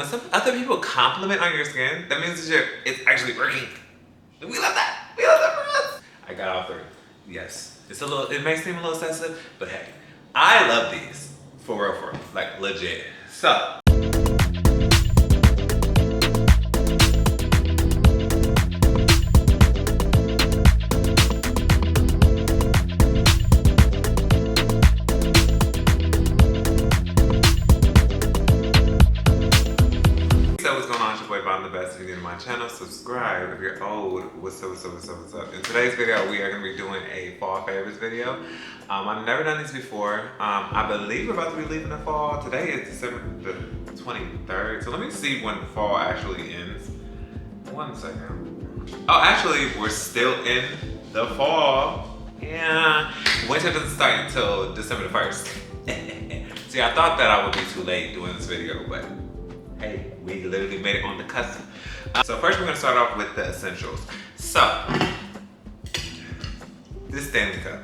When some other people compliment on your skin, that means that it's actually working. We love that. We love that for us. I got all 3. Yes. It may seem a little sensitive, but hey, I love these. For real, like legit. So. What's going on? It's your boy vaughnthabest. If you're new to my channel, subscribe. If you're old, what's up? In today's video, we are going to be doing a fall favorites video. I've never done these before. I believe we're about to be leaving the fall. Today is December the 23rd. So let me see when fall actually ends. 1 second. Oh, actually, we're still in the fall. Yeah. Winter doesn't start until December the 1st. See, I thought that I would be too late doing this video, but hey, we literally made it on the cusp. So first we're gonna start off with the essentials. So, this Stanley cup.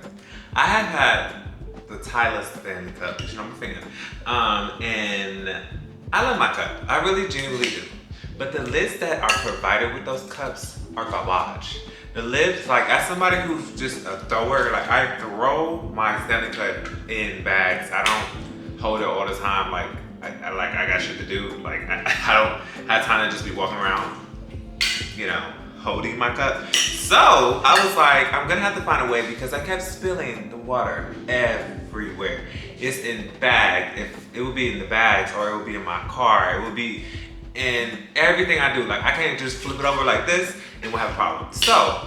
I have had the Tyler's Stanley cup, which you know I'm a fan. And I love my cup. I really genuinely do. But the lids that are provided with those cups are garbage. The lids, like as somebody who's just a thrower, like I throw my Stanley cup in bags. I don't hold it all the time. Like I got shit to do. Like I don't have time to just be walking around, you know, holding my cup. So I was like, I'm gonna have to find a way because I kept spilling the water everywhere. It's in bags. If it would be in the bags or it would be in my car, it would be in everything I do. Like I can't just flip it over like this and we'll have a problem. So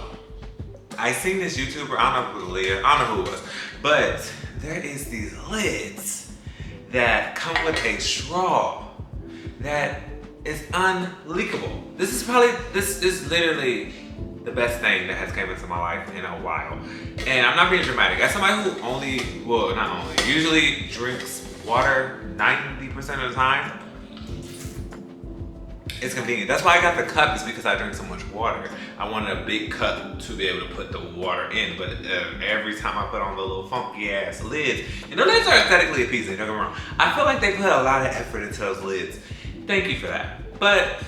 I seen this YouTuber, I don't know if it was Leah, I don't know who it was, but there is these lids that come with a straw that is unleakable. This is literally the best thing that has came into my life in a while. And I'm not being dramatic. As somebody who usually drinks water 90% of the time, it's convenient. That's why I got the cup, is because I drink so much water. I wanted a big cup to be able to put the water in, but every time I put on the little funky ass lids, and the lids are aesthetically appeasing, don't get me wrong. I feel like they put a lot of effort into those lids. Thank you for that. But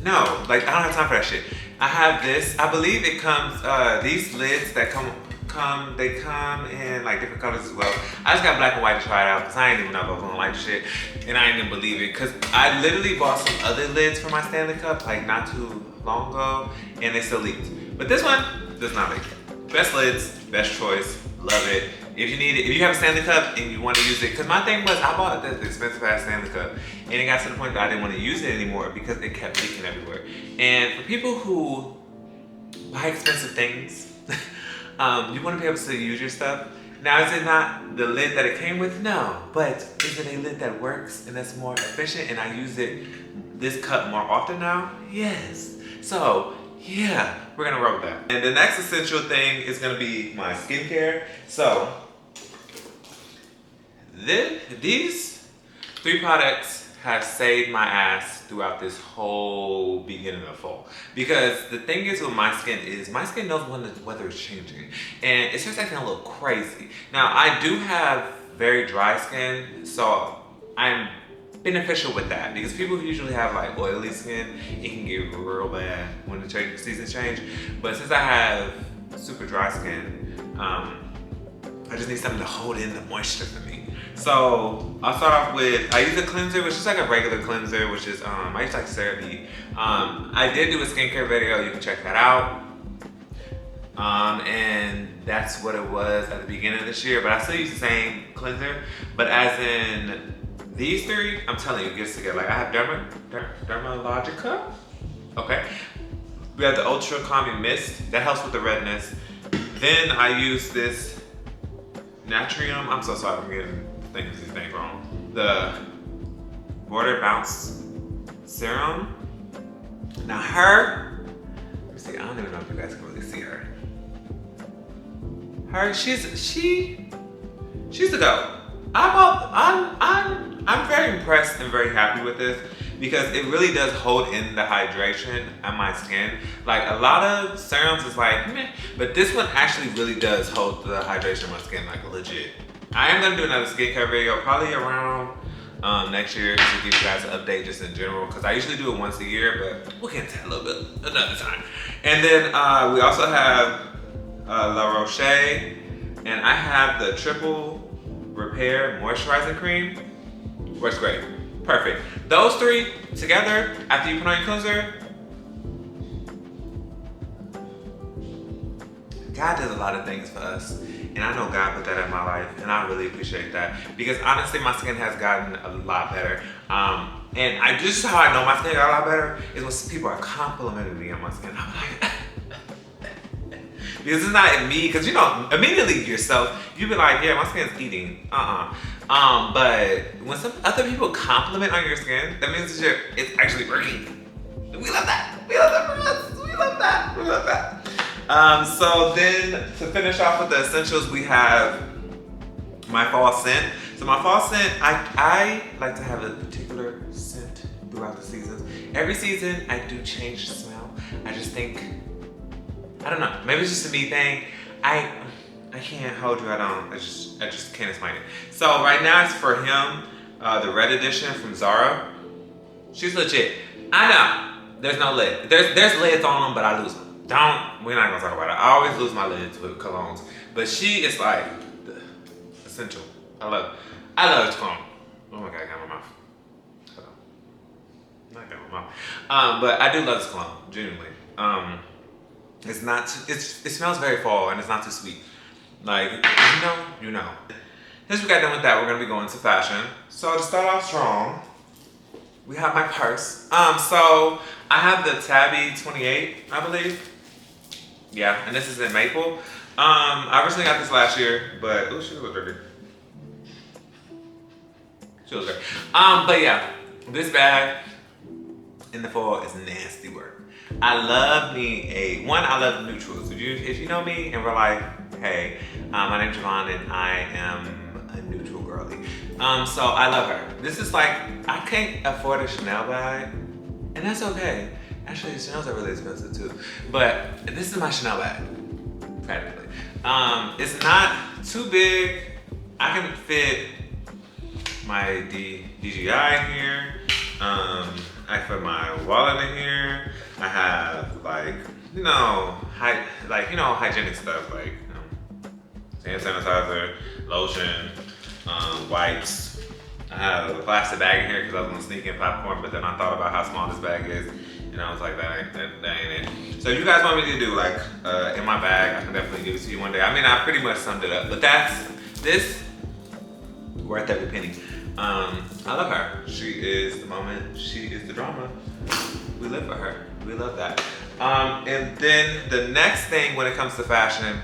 no, like I don't have time for that shit. I have this, I believe it comes, these lids that they come in like different colors as well. I just got black and white to try it out because I ain't even know if I was gonna like shit. And I ain't even believe it because I literally bought some other lids for my Stanley cup like not too long ago and they still leaked. But this one does not leak. Best lids, best choice, love it. If you need it, if you have a Stanley cup and you want to use it, because my thing was I bought this expensive ass Stanley cup and it got to the point that I didn't want to use it anymore because it kept leaking everywhere. And for people who buy expensive things, you want to be able to use your stuff. Now, is it not the lid that it came with? No, but is it a lid that works and that's more efficient and I use this cup more often now? Yes. So, yeah, we're gonna roll with that. And the next essential thing is gonna be my skincare. So, these 3 products have saved my ass throughout this whole beginning of fall. Because the thing is with my skin knows when the weather is changing. And it starts acting a little crazy. Now, I do have very dry skin, so I'm beneficial with that. Because people who usually have like oily skin, it can get real bad when the seasons change. But since I have super dry skin, I just need something to hold in the moisture for me. So I'll start off with, I use a cleanser, which is like a regular cleanser, which is, I use like CeraVe. I did do a skincare video, you can check that out. And that's what it was at the beginning of this year, but I still use the same cleanser. But as in these 3, I'm telling you, it gets together. Like I have Dermalogica, okay. We have the Ultra Calming Mist, that helps with the redness. Then I use this Natrium, I'm so sorry, I'm getting these things wrong. The Border Bounce Serum. Now her, let me see, I don't even know if you guys can really see her. She's the dope. I'm very impressed and very happy with this because it really does hold in the hydration on my skin. Like a lot of serums is like meh, but this one actually really does hold the hydration on my skin like legit. I am gonna do another skincare video probably around next year to give you guys an update just in general, because I usually do it once a year, but we'll get into that a little bit another time. And then we also have La Roche, and I have the Triple Repair Moisturizing Cream. Works great. Perfect. Those three together, after you put on your cleanser, God does a lot of things for us. And I know God put that in my life, and I really appreciate that. Because honestly, my skin has gotten a lot better. And I just how I know my skin got a lot better is when people are complimenting me on my skin. I'm like, because it's not me, because you know, immediately yourself, you be like, yeah, my skin's eating. But when some other people compliment on your skin, that means that it's actually working. We love that. We love that for us. We love that. We love that. So then to finish off with the essentials, we have my fall scent. So my fall scent, I like to have a particular scent throughout the seasons. Every season I do change the smell. I just think, I don't know, maybe it's just a me thing. I can't hold you, I just can't explain it. So right now it's for him, the red edition from Zara. She's legit. I know, there's no lid. There's lids on them, but I lose them. We're not gonna talk about it. I always lose my lids with colognes. But she is like essential. I love this cologne. Oh my God, I got my mouth. Hold on. Not got my mouth. But I do love this cologne, genuinely. It's not too, it smells very fall and it's not too sweet. Like, you know. Since we got done with that, we're gonna be going to fashion. So to start off strong, we have my purse. So I have the Tabby 28, I believe. Yeah, and this is in maple. I originally got this last year, but oh, she was dirty. She was dirty. But yeah, this bag in the fall is nasty work. I love me I love neutrals. If you know me and we're like, hey, my name's Javon and I am a neutral girly. So I love her. This is like, I can't afford a Chanel bag, and that's okay. Actually, Chanel's are really expensive too. But this is my Chanel bag, practically. It's not too big. I can fit my DJI in here. I put my wallet in here. I have like, hygienic stuff like hand sanitizer, lotion, wipes. I have a plastic bag in here because I was gonna sneak in popcorn, but then I thought about how small this bag is, and I was like, that ain't it. So if you guys want me to do like in my bag, I can definitely give it to you one day. I mean, I pretty much summed it up, but this worth every penny. I love her. She is the moment. She is the drama. We live for her. We love that. And then the next thing when it comes to fashion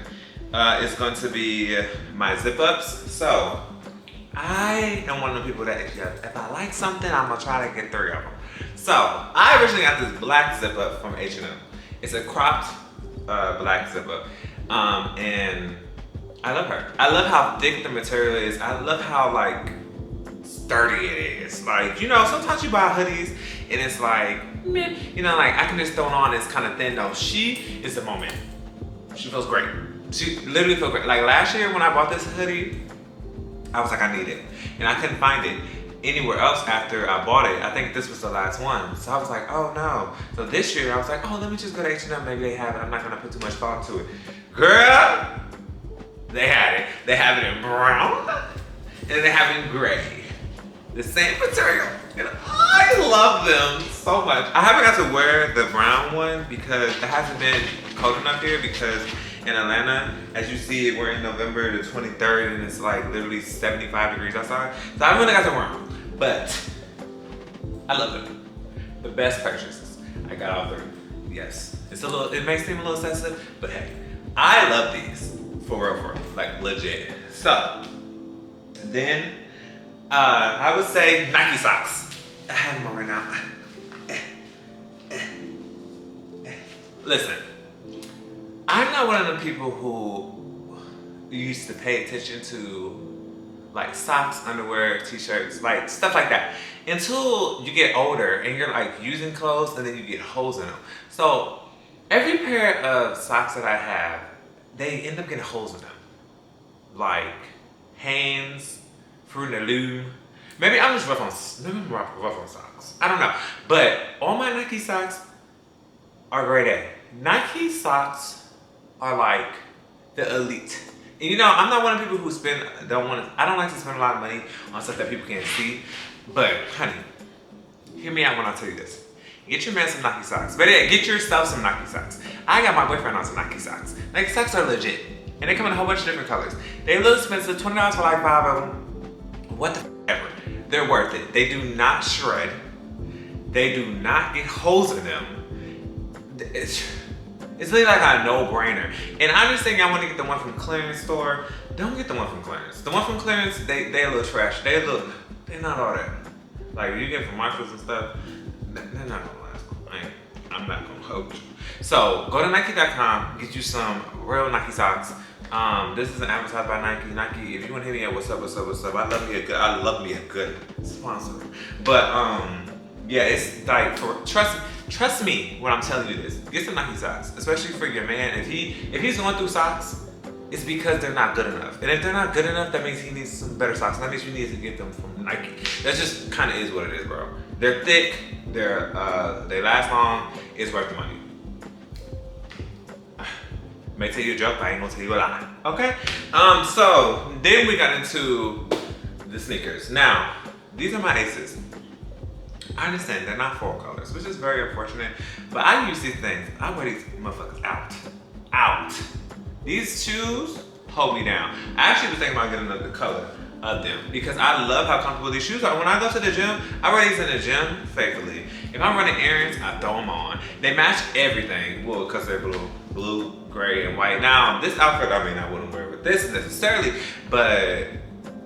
is going to be my zip-ups. So I am one of the people that if I like something, I'm gonna try to get 3 of them. So I originally got this black zip-up from H&M. It's a cropped black zip-up. And I love her. I love how thick the material is. I love how like sturdy it is. Like, you know, sometimes you buy hoodies and it's like, meh, you know, like I can just throw it on, it's kind of thin. No, she is the moment. She feels great. She literally feels great. Like last year when I bought this hoodie, I was like, I need it. And I couldn't find it anywhere else after I bought it. I think this was the last one. So I was like, oh no. So this year I was like, oh, let me just go to H&M, maybe they have it. I'm not gonna put too much thought to it. Girl, they had it. They have it in brown and they have it in gray. The same material. And I love them so much. I haven't got to wear the brown one because it hasn't been cold enough here, because in Atlanta, as you see, we're in November the 23rd and it's like literally 75 degrees outside. So I haven't really got to wear them, but I love them. The best purchases. I got all 3. Yes. It may seem a little excessive, but hey, I love these for real, like legit. So then I would say Nike socks. I have them on right now. Listen, I'm not one of the people who used to pay attention to like socks, underwear, t-shirts, like stuff like that, until you get older and you're like using clothes and then you get holes in them. So every pair of socks that I have, they end up getting holes in them. Like Hanes, Fruit of the Loom. Maybe I'm just rough on socks. I don't know. But all my Nike socks are grade A. Nike socks are like the elite. And you know, I'm not one of the people who I don't like to spend a lot of money on stuff that people can't see. But honey, hear me out when I tell you this. Get your man some Nike socks. But yeah, get yourself some Nike socks. I got my boyfriend on some Nike socks. Nike socks are legit. And they come in a whole bunch of different colors. They're a little expensive, $20 for like 5 of them. What the f ever. They're worth it. They do not shred. They do not get holes in them. It's really like a no-brainer. And I'm just saying y'all want to get the one from clearance store. Don't get the one from clearance. The one from clearance, they a little trash. They're not all that. Like you get from Marshalls and stuff, they're not gonna last. I'm not gonna hold you. So go to Nike.com, get you some real Nike socks. This isn't advertised by Nike. Nike, if you want to hit me up, what's up? I love me a good sponsor. But yeah, it's like trust me when I'm telling you this. Get some Nike socks, especially for your man. If he's going through socks, it's because they're not good enough. And if they're not good enough, that means he needs some better socks. That means you need to get them from Nike. That just kind of is what it is, bro. They're thick. They last long. It's worth the money. May tell you a joke, but I ain't gonna tell you a lie. Okay? So then we got into the sneakers. Now, these are my Asis. I understand they're not fall colors, which is very unfortunate. But I use these things. I wear these motherfuckers out. These shoes hold me down. I actually was thinking about getting another color of them because I love how comfortable these shoes are. When I go to the gym, I wear these in the gym faithfully. If I'm running errands, I throw them on. They match everything. Well, because they're blue, gray, and white. Now, this outfit, I wouldn't wear with this necessarily, but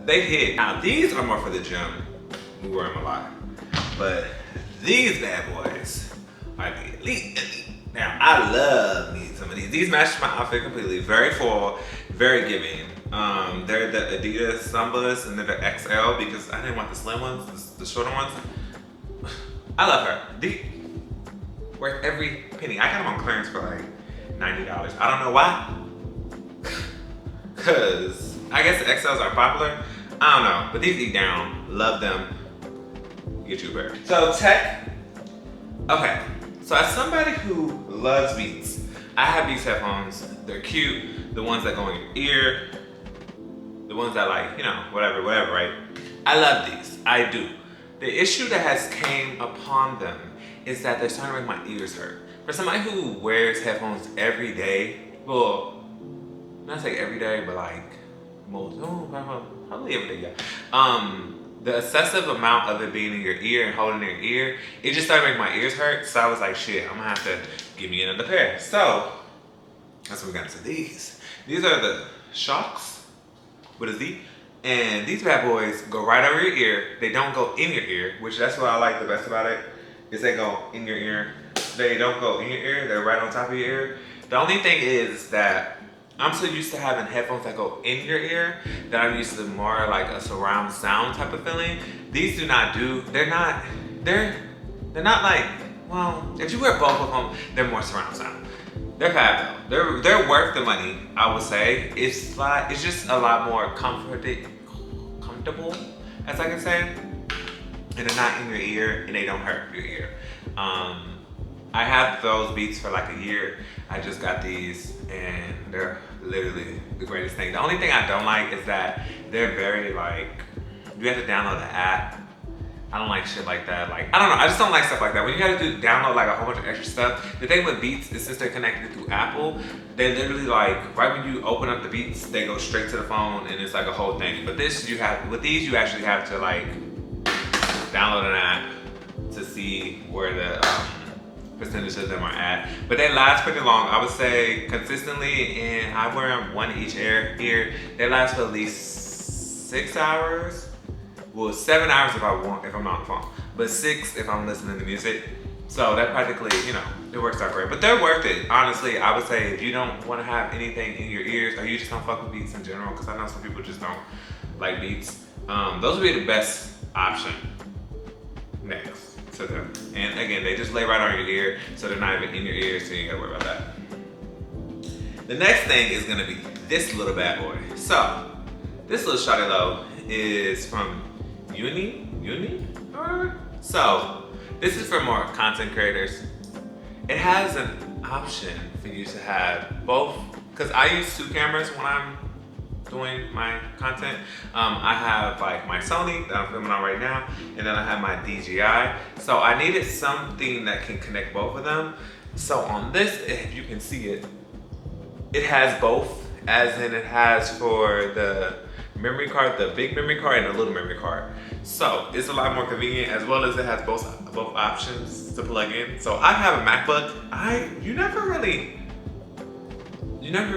they hit. Now, these are more for the gym. We wear them a lot. But these bad boys are the elite. Now, I love me some of these. These match my outfit completely. Very full, very giving. They're the Adidas Sambas and they're the XL because I didn't want the slim ones, the shorter ones. I love her. Worth every penny. I got them on clearance for like $90. I don't know why. Cause I guess the XLs are popular. I don't know, but these eat down. Love them. Get you a pair. So tech. Okay. So as somebody who loves Beats, I have these headphones. They're cute. The ones that go in your ear. The ones that like, you know, whatever, right? I love these. I do. The issue that has came upon them is that they're starting to make my ears hurt. For somebody who wears headphones every day, well, not say every day, but like probably every day, yeah. The excessive amount of it being in your ear and holding in your ear, it just started making my ears hurt. So I was like, shit, I'm gonna have to give me another pair. So that's what we got into these. These are the shoks with a Z. And these bad boys go right over your ear. They don't go in your ear, which that's what I like the best about it, is they go in your ear. They don't go in your ear, they're right on top of your ear. The only thing is that I'm so used to having headphones that go in your ear that I'm used to more like a surround sound type of feeling. These do not do, they're not like, well, if you wear both of them, they're more surround sound. They're bad though. They're worth the money, I would say. It's just a lot more comfortable, as I can say. And they're not in your ear and they don't hurt your ear. I have those Beats for like a year. I just got these and they're literally the greatest thing. The only thing I don't like is that they're very like, you have to download the app. I don't like shit like that. Like, I don't know, I just don't like stuff like that. When you gotta download like a whole bunch of extra stuff, the thing with Beats is since they're connected through Apple, they literally like, right when you open up the Beats, they go straight to the phone and it's like a whole thing. But with these, you actually have to like, download an app to see where the percentage of them are at. But they last pretty long. I would say consistently, and I wear them one each ear. They last for at least 6 hours. Well, 7 hours if I'm not on the phone, but 6 if I'm listening to music. So that practically, you know, it works out great. But they're worth it. Honestly, I would say if you don't want to have anything in your ears or you just don't fuck with Beats in general, because I know some people just don't like Beats, those would be the best option next to them. And again, they just lay right on your ear, so they're not even in your ear, so you ain't gotta worry about that. The next thing is gonna be this little bad boy. So, this little shawty low is from uni or whatever. So this is for more content creators. It has an option for you to have both, because I use 2 cameras when I'm doing my content. I have like my Sony that I'm filming on right now, and then I have my DJI. So I needed something that can connect both of them. So on this, if you can see it, it has both, as in it has for the memory card, the big memory card and the little memory card. So it's a lot more convenient, as well as it has both options to plug in. So I have a MacBook. You never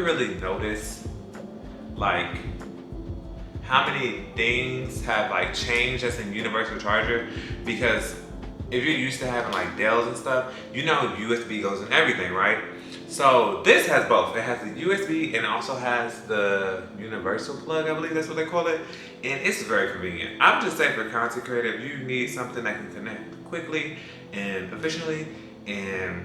really notice like how many things have like changed as in universal charger, because if you're used to having like Dells and stuff, you know USB goes in everything, right? So this has both. It has the USB and it also has the universal plug, I believe that's what they call it. And it's very convenient. I would just say for content creator, if you need something that can connect quickly and efficiently, and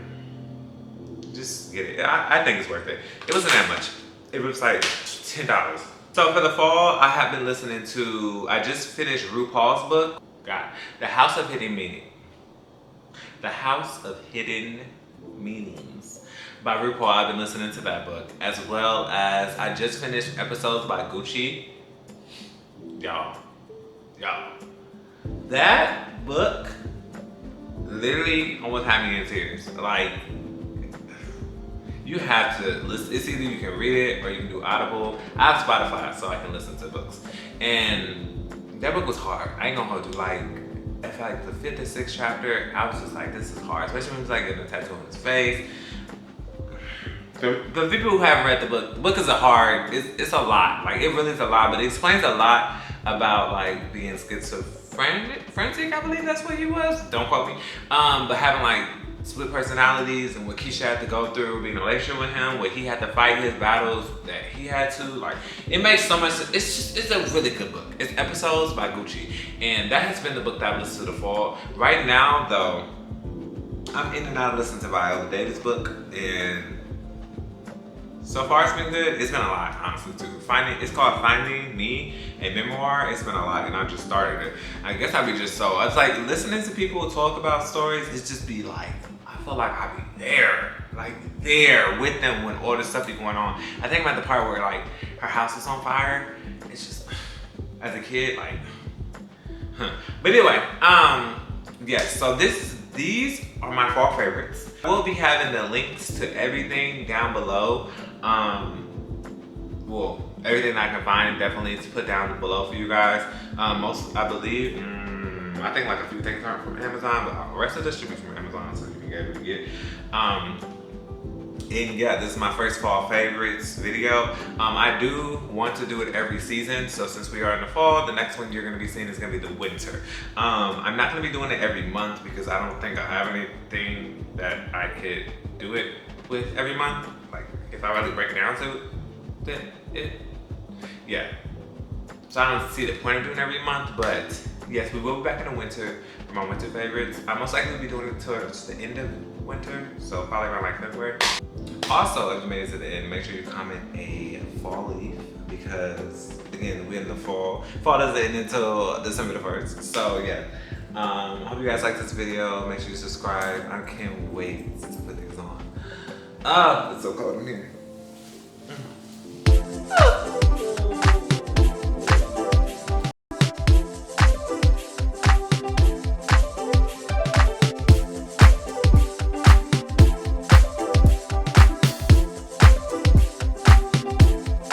just get it. I think it's worth it. It wasn't that much. It was like $10. So for the fall, I have been listening to, I just finished RuPaul's book. God, The House of Hidden Meaning. The House of Hidden Meanings by RuPaul. I've been listening to that book, as well as I just finished Episodes by Gucci. Y'all, that book literally almost had me in tears. Like, you have to listen. It's either you can read it or you can do Audible. I have Spotify, so I can listen to books. And that book was hard. I ain't gonna hold you. Like, at like the 5th or 6th chapter, I was just like, this is hard. Especially when he's like getting a tattoo on his face. The people who haven't read the book is it's a lot. Like, it really is a lot, but it explains a lot about like being schizophrenic, I believe that's what he was. Don't quote me. But having like split personalities and what Keisha had to go through being in a relationship with him, where he had to fight his battles that he had to. Like, it makes so much sense. It's a really good book. It's Episodes by Gucci. And that has been the book that I've listened to the fall. Right now though, I'm in and out of listening to Viola Davis book, and so far it's been good. It's been a lot, honestly, too. It's called Finding Me, a Memoir. It's been a lot, and I just started it. I guess I'd be just so, it's like listening to people talk about stories, it's just be like, I feel like I'd be there with them when all this stuff be going on. I think I'm at the part where like her house is on fire. It's just, as a kid, like, But anyway, yes, so these are my fall favorites. We'll be having the links to everything down below. Well, everything I can find definitely to put down below for you guys. I believe, I think like a few things aren't from Amazon, but the rest of this should be from Amazon, so you can get able to get. And yeah, this is my first fall favorites video. I do want to do it every season, so since we are in the fall, the next one you're gonna be seeing is gonna be the winter. I'm not gonna be doing it every month because I don't think I have anything that I could do it with every month. Like, if I really break it down to it, then yeah. So I don't see the point of doing it every month, but yes, we will be back in the winter for my winter favorites. I most likely will be doing it towards the end of winter, so probably around like February. Also, if you made it to the end, make sure you comment a fall leaf, because again, we're in the fall. Fall doesn't end until December the 1st. So yeah, hope you guys like this video. Make sure you subscribe. I can't wait to put these on. It's so cold in here.